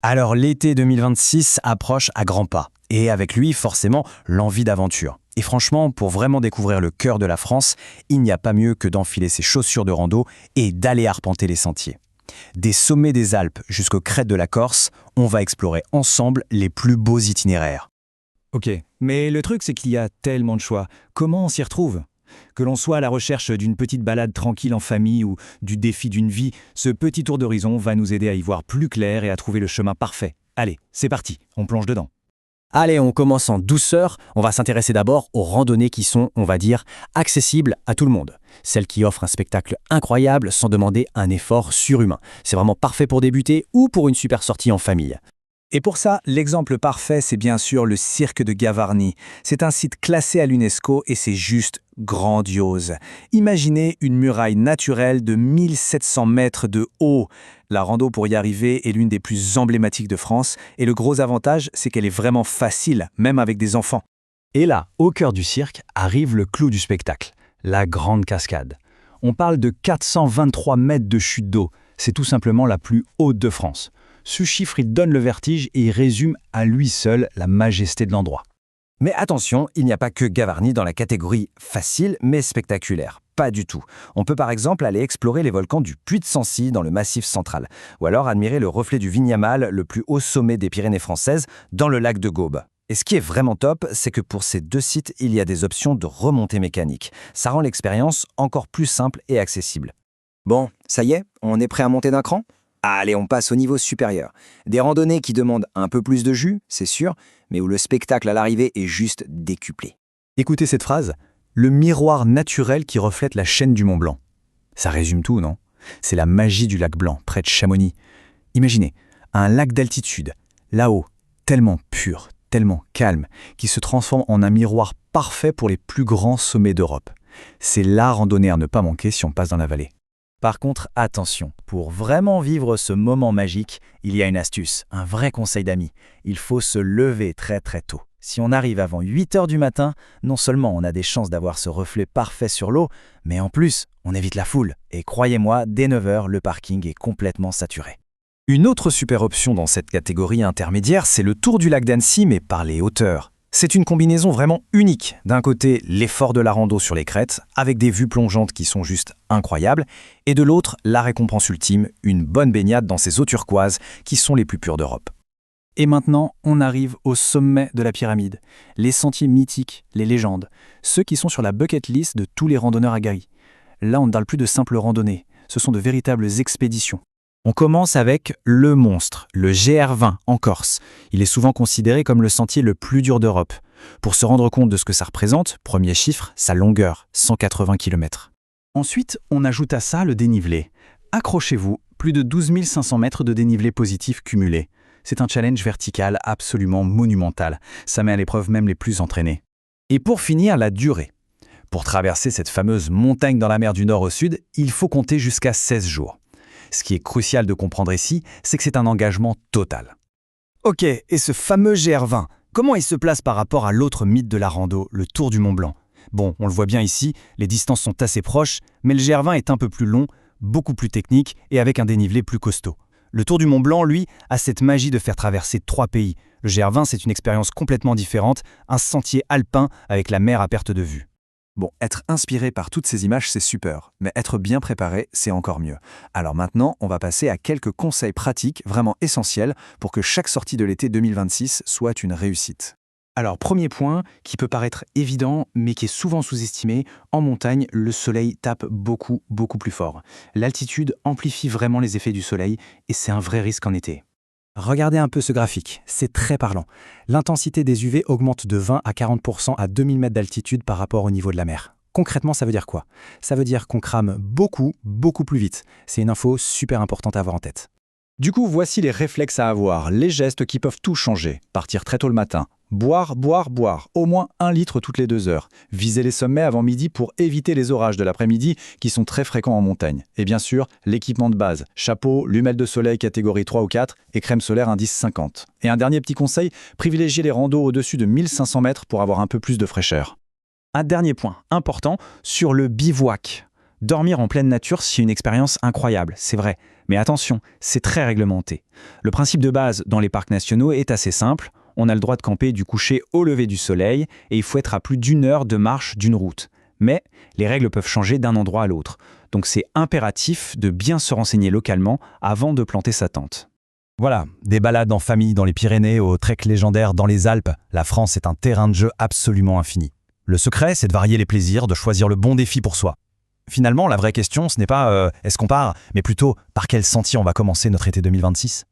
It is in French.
Alors l'été 2026 approche à grands pas, et avec lui forcément l'envie d'aventure. Et franchement, pour vraiment découvrir le cœur de la France, il n'y a pas mieux que d'enfiler ses chaussures de rando et d'aller arpenter les sentiers. Des sommets des Alpes jusqu'aux crêtes de la Corse, on va explorer ensemble les plus beaux itinéraires. Ok, mais le truc c'est qu'il y a tellement de choix. Comment on s'y retrouve? Que l'on soit à la recherche d'une petite balade tranquille en famille ou du défi d'une vie, ce petit tour d'horizon va nous aider à y voir plus clair et à trouver le chemin parfait. Allez, c'est parti, on plonge dedans. Allez, on commence en douceur. On va s'intéresser d'abord aux randonnées qui sont, on va dire, accessibles à tout le monde. Celles qui offrent un spectacle incroyable sans demander un effort surhumain. C'est vraiment parfait pour débuter ou pour une super sortie en famille. Et pour ça, l'exemple parfait, c'est bien sûr le cirque de Gavarnie. C'est un site classé à l'UNESCO et c'est juste grandiose. Imaginez une muraille naturelle de 1700 mètres de haut. La rando pour y arriver est l'une des plus emblématiques de France et le gros avantage, c'est qu'elle est vraiment facile, même avec des enfants. Et là, au cœur du cirque, arrive le clou du spectacle, la grande cascade. On parle de 423 mètres de chute d'eau. C'est tout simplement la plus haute de France. Ce chiffre, il donne le vertige et il résume à lui seul la majesté de l'endroit. Mais attention, il n'y a pas que Gavarnie dans la catégorie facile mais spectaculaire. Pas du tout. On peut par exemple aller explorer les volcans du Puy de Sancy dans le Massif central, ou alors admirer le reflet du Vignamal, le plus haut sommet des Pyrénées françaises, dans le lac de Gaume. Et ce qui est vraiment top, c'est que pour ces deux sites, il y a des options de remontée mécanique. Ça rend l'expérience encore plus simple et accessible. Bon, ça y est, on est prêt à monter d'un cran? Allez, on passe au niveau supérieur. Des randonnées qui demandent un peu plus de jus, c'est sûr, mais où le spectacle à l'arrivée est juste décuplé. Écoutez cette phrase, le miroir naturel qui reflète la chaîne du Mont Blanc. Ça résume tout, non? C'est la magie du lac Blanc, près de Chamonix. Imaginez, un lac d'altitude, là-haut, tellement pur, tellement calme, qui se transforme en un miroir parfait pour les plus grands sommets d'Europe. C'est la randonnée à ne pas manquer si on passe dans la vallée. Par contre, attention, pour vraiment vivre ce moment magique, il y a une astuce, un vrai conseil d'amis. Il faut se lever très très tôt. Si on arrive avant 8 heures du matin, non seulement on a des chances d'avoir ce reflet parfait sur l'eau, mais en plus, on évite la foule. Et croyez-moi, dès 9 heures, le parking est complètement saturé. Une autre super option dans cette catégorie intermédiaire, c'est le tour du lac d'Annecy, mais par les hauteurs. C'est une combinaison vraiment unique. D'un côté, l'effort de la rando sur les crêtes, avec des vues plongeantes qui sont juste incroyables, et de l'autre, la récompense ultime, une bonne baignade dans ces eaux turquoises qui sont les plus pures d'Europe. Et maintenant, on arrive au sommet de la pyramide. Les sentiers mythiques, les légendes, ceux qui sont sur la bucket list de tous les randonneurs aguerris. Là, on ne parle plus de simples randonnées, ce sont de véritables expéditions. On commence avec le monstre, le GR20 en Corse. Il est souvent considéré comme le sentier le plus dur d'Europe. Pour se rendre compte de ce que ça représente, premier chiffre, sa longueur, 180 km. Ensuite, on ajoute à ça le dénivelé. Accrochez-vous, plus de 12 500 mètres de dénivelé positif cumulé. C'est un challenge vertical absolument monumental. Ça met à l'épreuve même les plus entraînés. Et pour finir, la durée. Pour traverser cette fameuse montagne dans la mer du Nord au sud, il faut compter jusqu'à 16 jours. Ce qui est crucial de comprendre ici, c'est que c'est un engagement total. Ok, et ce fameux GR20, comment il se place par rapport à l'autre mythe de la rando, le Tour du Mont Blanc? Bon, on le voit bien ici, les distances sont assez proches, mais le GR20 est un peu plus long, beaucoup plus technique et avec un dénivelé plus costaud. Le Tour du Mont Blanc, lui, a cette magie de faire traverser 3 pays. Le GR20, c'est une expérience complètement différente, un sentier alpin avec la mer à perte de vue. Bon, être inspiré par toutes ces images, c'est super, mais être bien préparé, c'est encore mieux. Alors maintenant, on va passer à quelques conseils pratiques vraiment essentiels pour que chaque sortie de l'été 2026 soit une réussite. Alors, premier point, qui peut paraître évident, mais qui est souvent sous-estimé, en montagne, le soleil tape beaucoup plus fort. L'altitude amplifie vraiment les effets du soleil, et c'est un vrai risque en été. Regardez un peu ce graphique, c'est très parlant. L'intensité des UV augmente de 20 à 40% à 2000 mètres d'altitude par rapport au niveau de la mer. Concrètement, ça veut dire quoi? Ça veut dire qu'on crame beaucoup plus vite. C'est une info super importante à avoir en tête. Du coup, voici les réflexes à avoir, les gestes qui peuvent tout changer. Partir très tôt le matin. Boire, au moins 1 litre toutes les 2 heures. Viser les sommets avant midi pour éviter les orages de l'après-midi qui sont très fréquents en montagne. Et bien sûr, l'équipement de base, chapeau, lumelle de soleil catégorie 3 ou 4 et crème solaire indice 50. Et un dernier petit conseil, privilégiez les randos au-dessus de 1500 mètres pour avoir un peu plus de fraîcheur. Un dernier point important sur le bivouac. Dormir en pleine nature, c'est une expérience incroyable, c'est vrai. Mais attention, c'est très réglementé. Le principe de base dans les parcs nationaux est assez simple. On a le droit de camper du coucher au lever du soleil et il faut être à plus d'1 heure de marche d'une route. Mais les règles peuvent changer d'un endroit à l'autre. Donc c'est impératif de bien se renseigner localement avant de planter sa tente. Voilà, des balades en famille dans les Pyrénées au trek légendaire dans les Alpes, la France est un terrain de jeu absolument infini. Le secret, c'est de varier les plaisirs, de choisir le bon défi pour soi. Finalement, la vraie question, ce n'est pas est-ce qu'on part, mais plutôt par quel sentier on va commencer notre été 2026 ?